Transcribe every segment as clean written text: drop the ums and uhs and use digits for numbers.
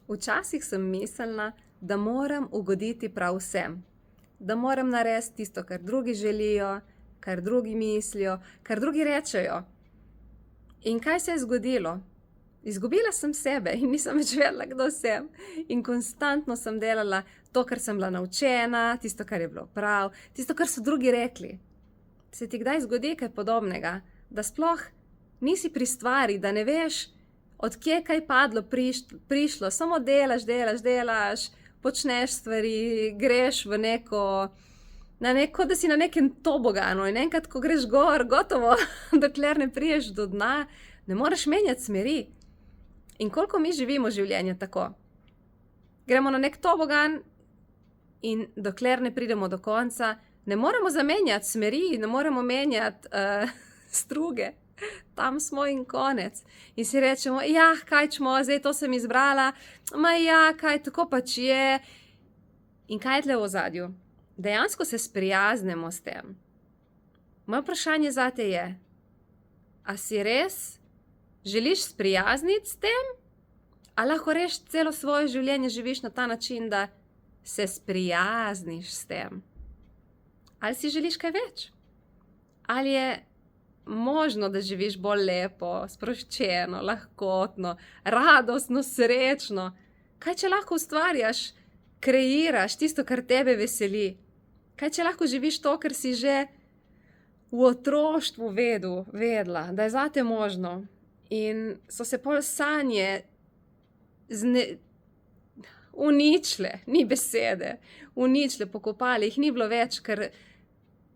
Včasih sem mislila, da moram ugoditi prav vsem. Da moram narediti tisto, kar drugi želijo, kar drugi mislijo, kar drugi rečejo. In kaj se je zgodilo? Izgubila sem sebe in nisem več vedela, kdo sem. In konstantno sem delala to, kar sem bila naučena, tisto, kar je bilo prav, tisto, kar so drugi rekli. Se ti kdaj zgodi kaj podobnega? Da sploh nisi pri stvari, da ne veš, od kje kaj padlo, prišlo, samo delaš, počneš stvari, greš v neko, da si na nekem toboganu in enkrat, ko greš gor, gotovo, dokler ne priješ do dna, ne moreš menjati smeri. In koliko mi živimo življenje tako? Gremo na nek tobogan in dokler ne pridemo do konca, ne moremo zamenjati smeri, ne moremo menjati struge. Tam smo in konec. In si rečemo, ja, kaj čmo, zdaj to sem izbrala, kaj, tako pač je. In kaj je tle v ozadju? Dejansko se sprijaznemo s tem. Moje vprašanje zate je, a si res želiš sprijazniti s tem? A lahko res celo svoje življenje živiš na ta način, da se sprijazniš s tem? Ali si želiš kaj več? Ali je možno, da živiš bolj lepo, sproščeno, lahkotno, radostno, srečno? Kaj, če lahko ustvarjaš, kreiraš tisto, kar tebe veseli? Kaj, če lahko živiš to, kar si že v otroštvu vedela, da je zate možno? In so se pol sanje uničile, ni besede, uničile, pokopali, jih ni bilo več, ker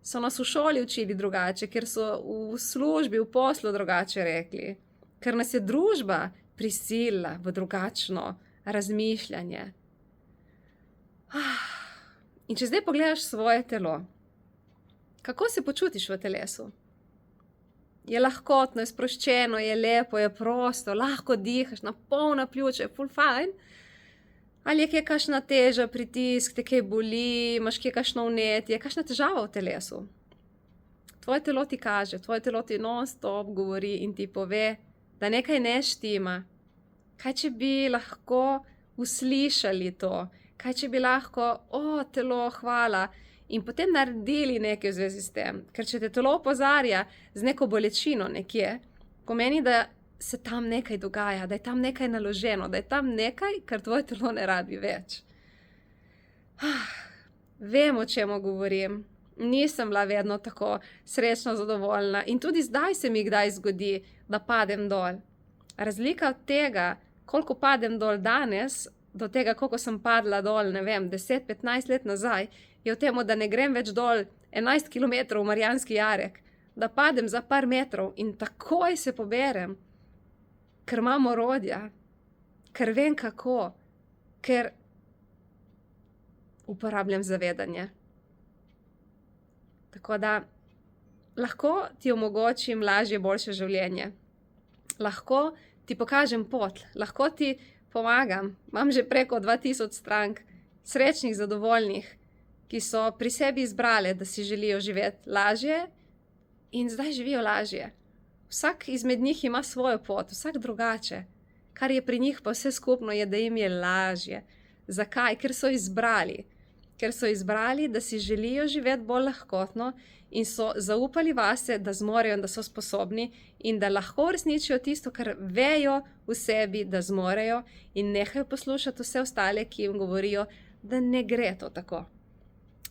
so nas v šoli učili drugače, ker so v službi, v poslu drugače rekli, ker nas je družba prisilila v drugačno razmišljanje. In če zdaj pogledaš svoje telo, kako se počutiš v telesu? Je lahkotno, je sproščeno, je lepo, je prosto, lahko dihaš, na polna pljuča, je ful fajn? Ali je kje kakšna teža, pritisk, te kaj boli, imaš kje kakšno vnetje, kakšna težava v telesu? Tvoje telo ti kaže, tvoje telo ti non-stop govori in ti pove, da nekaj ne štima. Kaj, če bi lahko uslišali to? Kaj, če bi lahko, telo, hvala, in potem naredili nekaj v zvezi s tem? Ker če te telo opozarja z neko bolečino nekje, pomeni, da se tam nekaj dogaja, da je tam nekaj naloženo, da je tam nekaj, kar tvoje telo ne rabi več. Vem, o čemu govorim. Nisem bila vedno tako srečna, zadovoljna in tudi zdaj se mi kdaj zgodi, da padem dol. Razlika od tega, koliko padem dol danes, do tega, koliko sem padla dol, 10-15 let nazaj, je v tem, da ne grem več dol 11 kilometrov v Marjanski jarek, da padem za par metrov in takoj se poberem, ker imam orodja, ker vem kako, ker uporabljam zavedanje. Tako da lahko ti omogočim lažje, boljše življenje. Lahko ti pokažem pot, lahko ti pomagam. Imam že preko 2000 strank srečnih, zadovoljnih, ki so pri sebi izbrale, da si želijo živeti lažje in zdaj živijo lažje. Vsak izmed njih ima svojo pot, vsak drugače. Kar je pri njih pa vse skupno je, da jim je lažje. Zakaj? Ker so izbrali. Ker so izbrali, da si želijo živeti bolj lahkotno in so zaupali vase, da zmorejo in da so sposobni in da lahko uresničijo tisto, kar vejo v sebi, da zmorejo in nehajo poslušati vse ostale, ki jim govorijo, da ne gre to tako.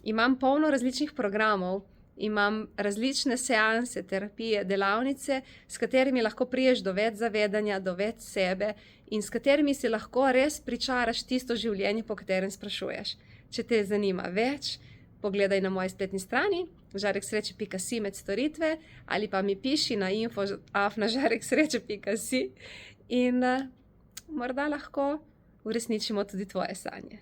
Imam polno različnih programov, imam različne seanse, terapije, delavnice, s katerimi lahko priješ do več zavedanja, do več sebe in s katerimi si lahko res pričaraš tisto življenje, po katerem sprašuješ. Če te zanima več, pogledaj na moji spletni strani žareksreče.si med storitve ali pa mi piši na info@žareksreče.si in morda lahko uresničimo tudi tvoje sanje.